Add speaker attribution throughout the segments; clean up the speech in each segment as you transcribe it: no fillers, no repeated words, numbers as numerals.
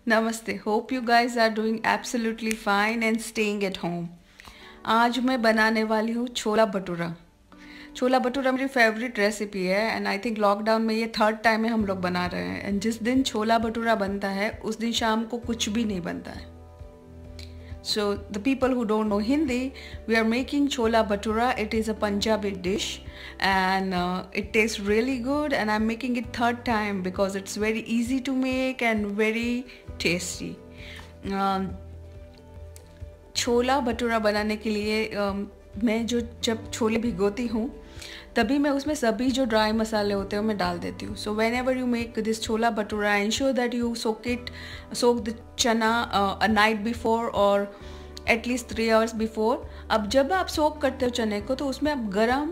Speaker 1: नमस्ते, hope you guys are doing absolutely fine and staying at home. आज मैं बनाने वाली हूँ छोला भटूरा। छोला भटूरा मेरी फेवरेट रेसिपी है एंड आई थिंक लॉकडाउन में ये थर्ड टाइम है हम लोग बना रहे हैं। एंड जिस दिन छोला भटूरा बनता है उस दिन शाम को कुछ भी नहीं बनता है। So the people who don't know Hindi, we are making chola bhatura. It is a Punjabi dish and it tastes really good, and I'm making it third time because it's very easy to make and very tasty. छोला भटूरा बनाने के लिए मैं जब छोले भिगोती हूँ तभी मैं उसमें सभी जो ड्राई मसाले होते हैं मैं डाल देती हूँ। So whenever you make this chhola bhatura ensure that you soak the chana a night before और एटलीस्ट 3 आवर्स बिफोर। अब जब आप सोक करते हो चने को तो उसमें आप गरम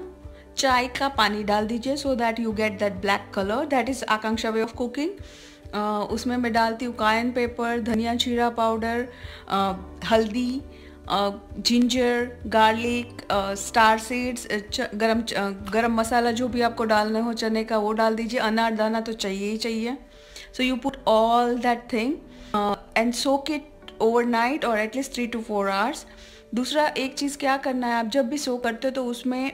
Speaker 1: चाय का पानी डाल दीजिए so that you get that black colour. That is Akanksha way of cooking. उसमें मैं डालती हूँ कायन पेपर, धनिया जीरा पाउडर, हल्दी, जिंजर, गार्लिक, स्टार सीड्स, गरम मसाला जो भी आपको डालना हो चने का वो डाल दीजिए। अनार दाना तो चाहिए ही चाहिए। So you put all that thing and soak it overnight और एटलीस्ट 3 to 4 आवर्स। दूसरा एक चीज़ क्या करना है, आप जब भी सोक करते हो तो उसमें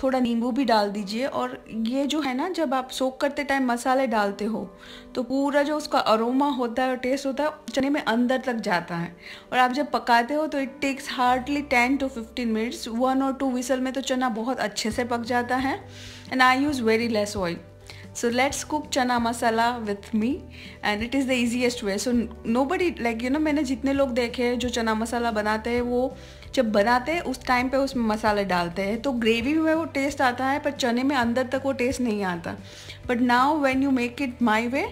Speaker 1: थोड़ा नींबू भी डाल दीजिए। और ये जो है ना, जब आप सोक करते टाइम मसाले डालते हो तो पूरा जो उसका अरोमा होता है और टेस्ट होता है चने में अंदर तक जाता है। और आप जब पकाते हो तो it takes hardly 10 to 15 minutes. 1 or 2 whistle में तो चना बहुत अच्छे से पक जाता है। And I use very less oil. So let's cook chana masala with me and it is the easiest way. So nobody मैंने जितने लोग देखे हैं जो चना मसाला बनाते हैं वो जब बनाते हैं उस टाइम पे उसमें मसाले डालते हैं तो ग्रेवी में वो टेस्ट आता है पर चने में अंदर तक वो टेस्ट नहीं आता। But now when you make it my way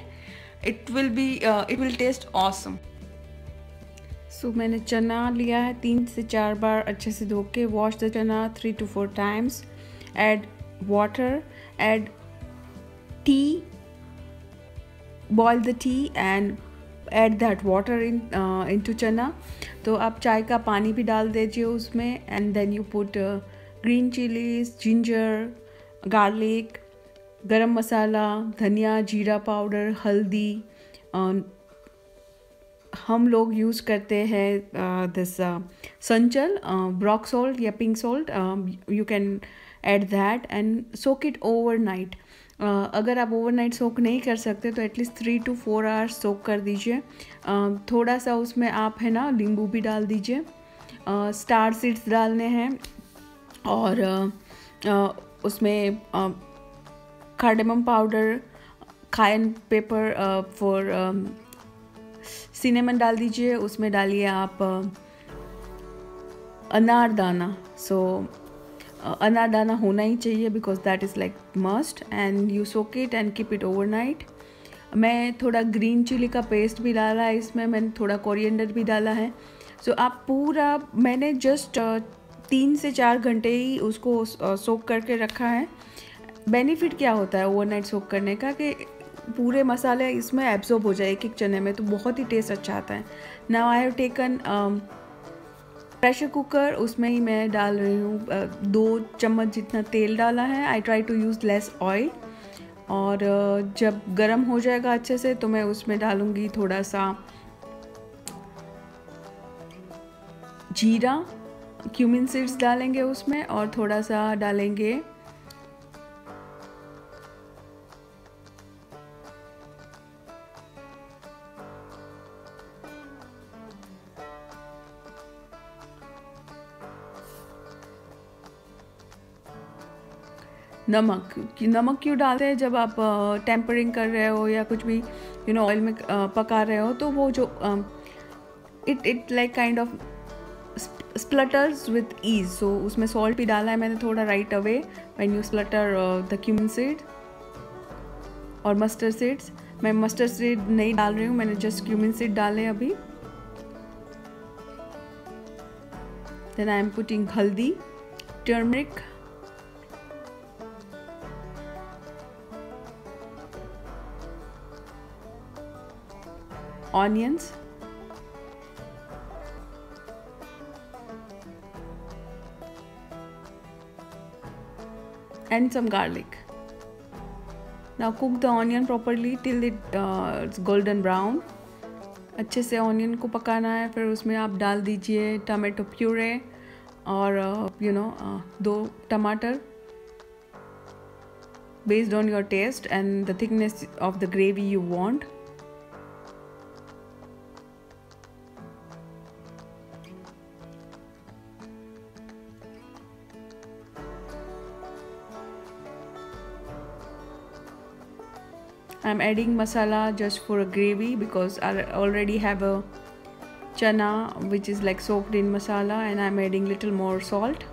Speaker 1: it will taste awesome. So मैंने चना लिया है 3 से 4 बार अच्छे से धो के। वॉश द चना 3 to 4 times. Add water, add tea, boil the tea and add that water into chana. तो आप चाय का पानी भी डाल दीजिए उसमें and then you put green chilies, ginger, garlic, गरम मसाला, धनिया जीरा पाउडर, हल्दी। हम लोग यूज़ करते हैं दिस संचल ब्रॉक सॉल्ट या pink salt. You can add that and soak it overnight. अगर आप ओवरनाइट सोक नहीं कर सकते तो एटलीस्ट 3 to 4 आवर्स सोक कर दीजिए। थोड़ा सा उसमें आप है ना नींबू भी डाल दीजिए। स्टार सीड्स डालने हैं और उसमें कार्डेमम पाउडर, कायन पेपर फॉर सिनेमन डाल दीजिए। उसमें डालिए आप अनार दाना। सो अनार दाना होना ही चाहिए because that is like must and you soak it and keep it overnight. मैं थोड़ा ग्रीन चिली का पेस्ट भी डाला है इसमें, मैंने थोड़ा कोरिएंडर भी डाला है। सो आप पूरा मैंने जस्ट 3 से 4 घंटे ही उसको सोक करके रखा है। बेनिफिट क्या होता है ओवरनाइट सोक करने का कि पूरे मसाले इसमें एब्जॉर्ब हो जाए एक एक चने में, तो बहुत ही टेस्ट अच्छा आता है। Now I have taken pressure cooker, उसमें ही मैं डाल रही हूँ 2 चम्मच जितना तेल डाला है। I try to use less oil. और जब गरम हो जाएगा अच्छे से तो मैं उसमें डालूँगी थोड़ा सा जीरा, क्यूमिन सीड्स डालेंगे उसमें और थोड़ा सा डालेंगे नमक। नमक क्यों डालते हैं जब आप टेम्परिंग कर रहे हो या कुछ भी ऑयल में पका रहे हो तो वो जो it like kind of splutters with ease. So उसमें सॉल्ट भी डाला है मैंने थोड़ा right away when you splutter the cumin seed और मस्टर्ड सीड्स। मैं मस्टर्ड सीड नहीं डाल रही हूँ, मैंने जस्ट क्यूमिन सीड डाले अभी। देन आई एम पुटिंग हल्दी, turmeric, onions, and some garlic. Now cook the onion properly till it's golden brown. अच्छे से ऑनियन को पकाना है। फिर उसमें आप डाल दीजिए टमाटो प्यूरे और 2 टमाटर based on your taste and the thickness of the gravy you want. I'm adding masala just for a gravy because I already have a chana which is like soaked in masala, and I'm adding little more salt.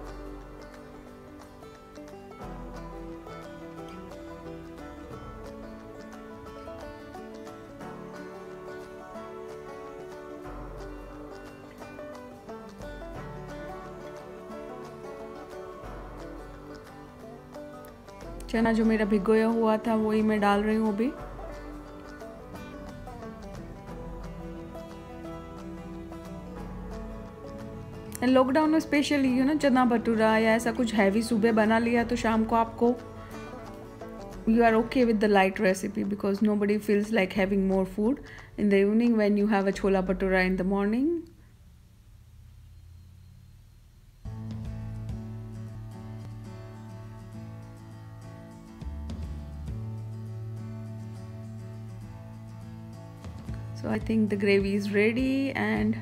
Speaker 1: चना जो मेरा भिगोया हुआ था वही मैं डाल रही हूँ अभी। लॉकडाउन में स्पेशली चना भटूरा या ऐसा कुछ हैवी सुबह बना लिया तो शाम को आपको you are okay with the light recipe because nobody feels like having more food in the evening when you have a chola bhatura in the morning. So I think the gravy is ready, and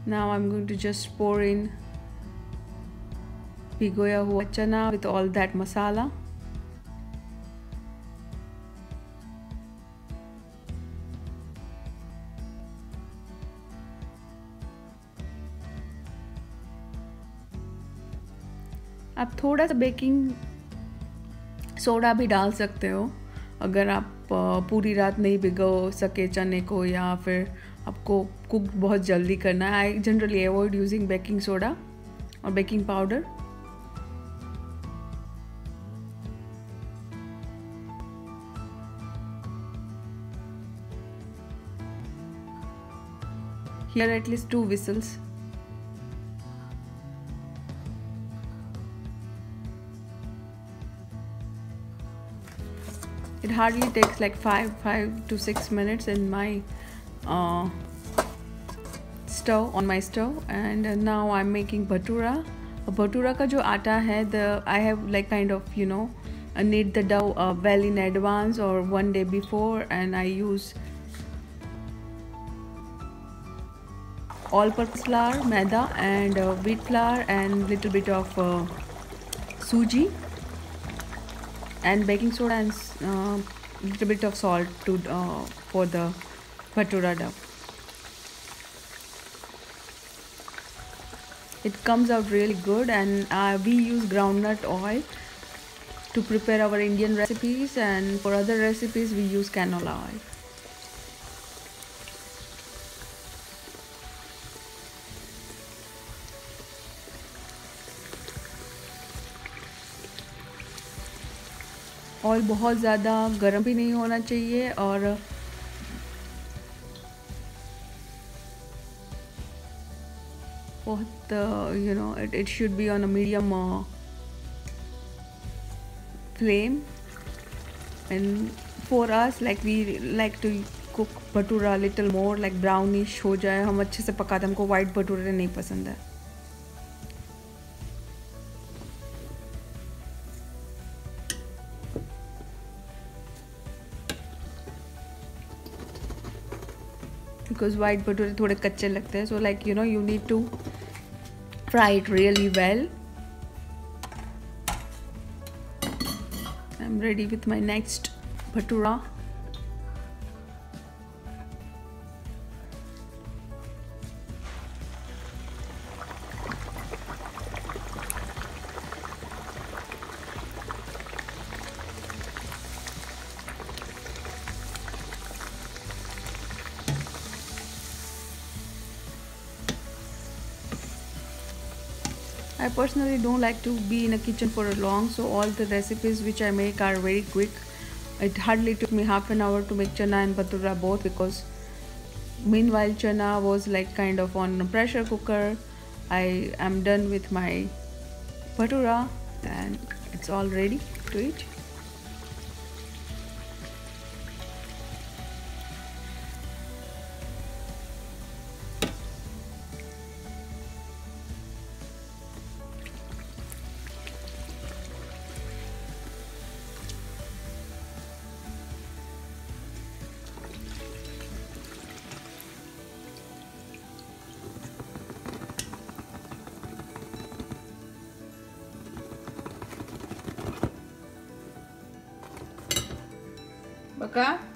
Speaker 1: now I'm going to just pour in भिगोया हुआ चना with all that masala. आप थोड़ा सा baking soda भी डाल सकते हो अगर आप पूरी रात नहीं भिगो सके चने को, या फिर आपको कुक बहुत जल्दी करना है। I generally avoid using baking soda और baking powder. Here at least 2 whistles. It hardly takes like 5 to 6 minutes in my stove, on my stove. And now I'm making bhatura. Bhatura का जो आटा है, I have like kind of knead the dough well in advance or one day before, and I use all-purpose flour, maida, and wheat flour, and little bit of suji, and baking soda, and little bit of salt to for the bhatura dough. It comes out really good, and we use groundnut oil to prepare our Indian recipes, and for other recipes we use canola oil. Oil बहुत ज़्यादा गर्म भी नहीं होना चाहिए, और बहुत it should be on a medium flame. And for us, like we like to cook bhatura little more like brownish हो जाए, हम अच्छे से पकाते, हमको white भटूरे नहीं पसंद है। Because white bhature थोड़े कच्चे लगते हैं, so like you need to fry it really well. I'm ready with my next bhatura. I personally don't like to be in a kitchen for long, so all the recipes which I make are very quick. It hardly took me half an hour to make chana and bhatura both, because meanwhile chana was like kind of on a pressure cooker. I am done with my bhatura and it's all ready to eat.
Speaker 2: पका